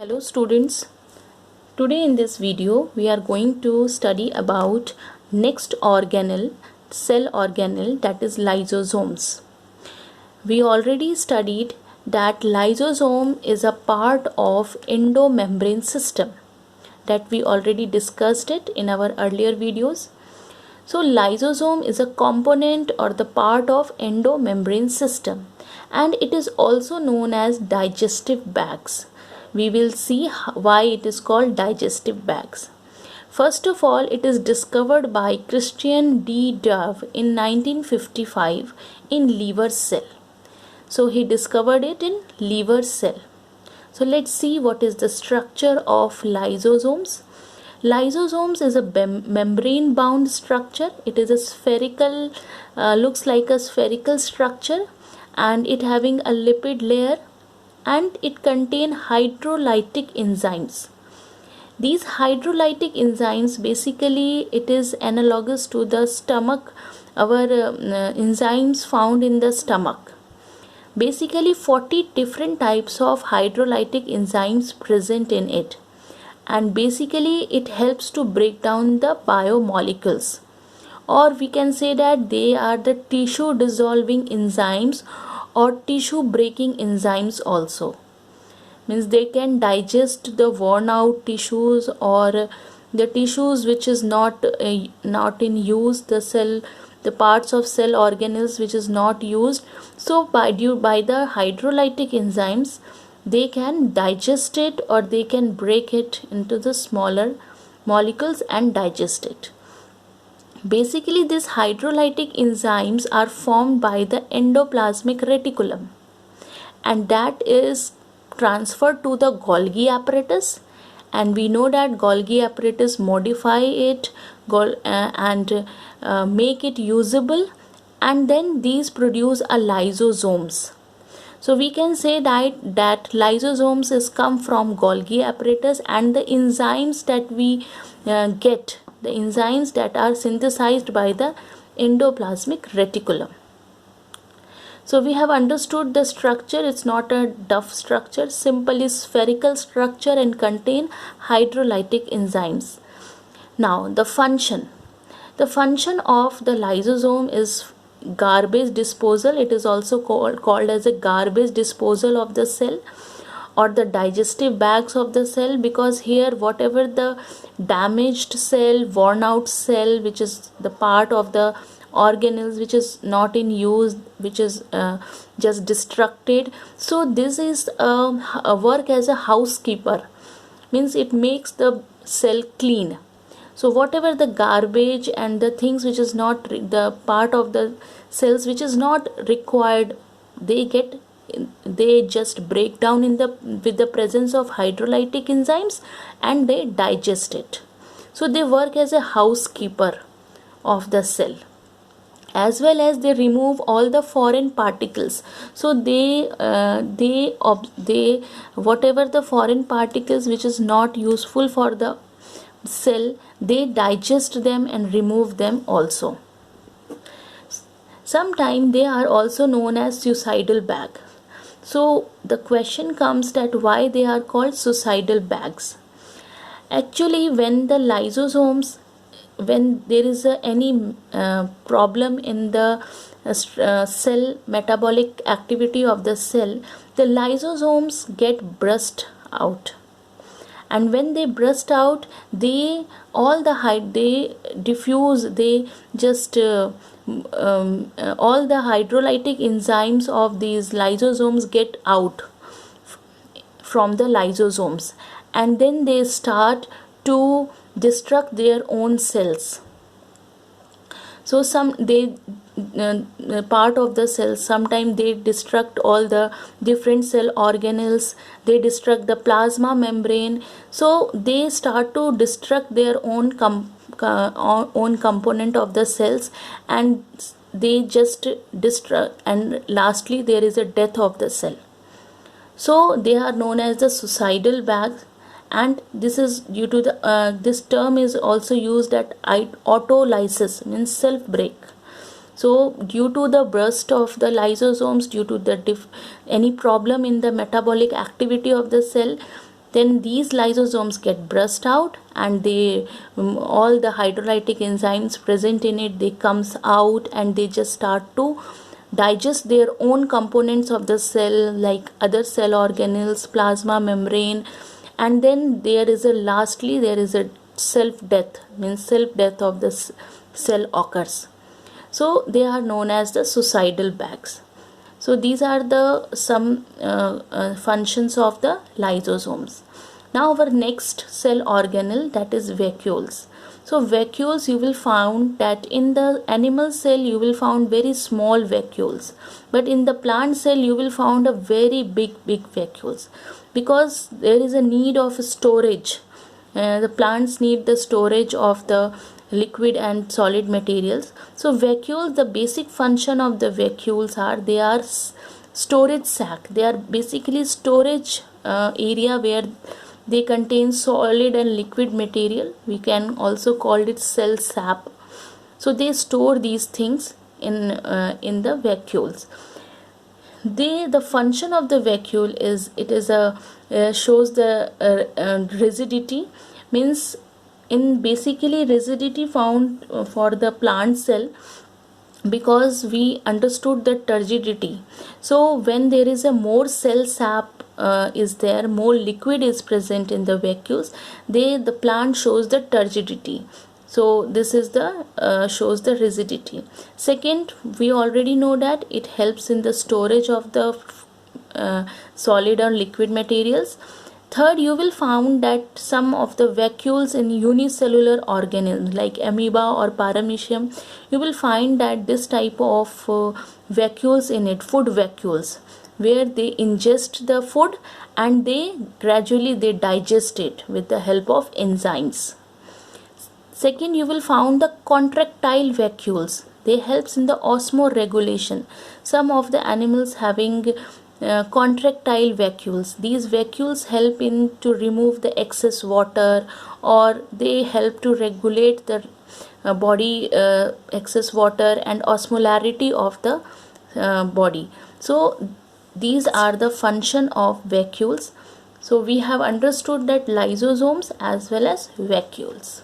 Hello students, today in this video we are going to study about next organelle, cell organelle, that is lysosomes. We already studied that lysosome is a part of endomembrane system, that we already discussed it in our earlier videos. So lysosome is a component or the part of endomembrane system, and it is also known as digestive bags. We will see why it is called digestive bags. First of all, it is discovered by Christian D. Dove in 1955 in liver cell. So he discovered it in liver cell. So let's see what is the structure of lysosomes. Lysosomes is a membrane bound structure. It is a spherical, looks like a spherical structure, and it having a lipid layer, and it contain hydrolytic enzymes. These hydrolytic enzymes, basically it is analogous to the stomach, our enzymes found in the stomach. Basically 40 different types of hydrolytic enzymes present in it, and basically it helps to break down the biomolecules, or we can say that they are the tissue dissolving enzymes or tissue breaking enzymes also. Means they can digest the worn out tissues or the tissues which is not in use, the parts of cell organelles which is not used. So by the hydrolytic enzymes, they can digest it or they can break it into the smaller molecules and digest it. Basically, these hydrolytic enzymes are formed by the endoplasmic reticulum, and that is transferred to the Golgi apparatus, and we know that Golgi apparatus modify it and make it usable, and then these produce a lysosomes. So we can say that lysosomes is come from Golgi apparatus, and the enzymes that we get, the enzymes that are synthesized by the endoplasmic reticulum. So we have understood the structure. It's not a duff structure, simply spherical structure and contain hydrolytic enzymes. Now the function. The function of the lysosome is garbage disposal. It is also called as a garbage disposal of the cell or the digestive bags of the cell, because here whatever the damaged cell, worn out cell, which is the part of the organelles which is not in use, which is just destructed, so this is a work as a housekeeper, means it makes the cell clean. So whatever the garbage and the things which is not the part of the cells which is not required, they just break down with the presence of hydrolytic enzymes, and they digest it. So they work as a housekeeper of the cell, as well as they remove all the foreign particles. So they whatever the foreign particles which is not useful for the cell, they digest them and remove them also. Sometimes they are also known as suicidal bag. So the question comes that why they are called suicidal bags. Actually, when the lysosomes, when there is any problem in the cell metabolic activity of the cell, the lysosomes get burst out, and when they burst out, they diffuse, they just all the hydrolytic enzymes of these lysosomes get out from the lysosomes, and then they start to destruct their own cells. So part of the cells, sometimes they destruct all the different cell organelles, they destruct the plasma membrane, so they start to destruct their own component of the cells, and they just destruct, and lastly there is a death of the cell. So they are known as the suicidal bags, and this is due to the this term is also used at autolysis, means self break. So due to the burst of the lysosomes, due to the any problem in the metabolic activity of the cell, then these lysosomes get burst out, and they all the hydrolytic enzymes present in it, they comes out, and they just start to digest their own components of the cell, like other cell organelles, plasma membrane. And then there is a self death, means self death of the cell occurs. So they are known as the suicidal bags. So these are the some functions of the lysosomes. Now our next cell organelle, that is vacuoles. So vacuoles, you will find that in the animal cell you will find very small vacuoles, but in the plant cell you will find a very big vacuoles, because there is a need of storage. The plants need the storage of the liquid and solid materials. So vacuoles, the basic function of the vacuoles are, they are storage sac. They are basically storage area where they contain solid and liquid material. We can also call it cell sap. So they store these things in the vacuoles. The function of the vacuole is, it is a shows the rigidity, means in basically rigidity found for the plant cell, because we understood the turgidity. So when there is a more cell sap is there, more liquid is present in the vacuoles, the plant shows the turgidity. So this is the shows the rigidity. Second, we already know that it helps in the storage of the solid or liquid materials. Third, you will find that some of the vacuoles in unicellular organisms like amoeba or paramecium, you will find that this type of vacuoles in it, food vacuoles, where they ingest the food and they gradually digest it with the help of enzymes. Second, you will find the contractile vacuoles. They helps in the osmoregulation. Some of the animals having contractile vacuoles. These vacuoles help in to remove the excess water, or they help to regulate the body excess water and osmolarity of the body. So these are the function of vacuoles. So we have understood that lysosomes as well as vacuoles.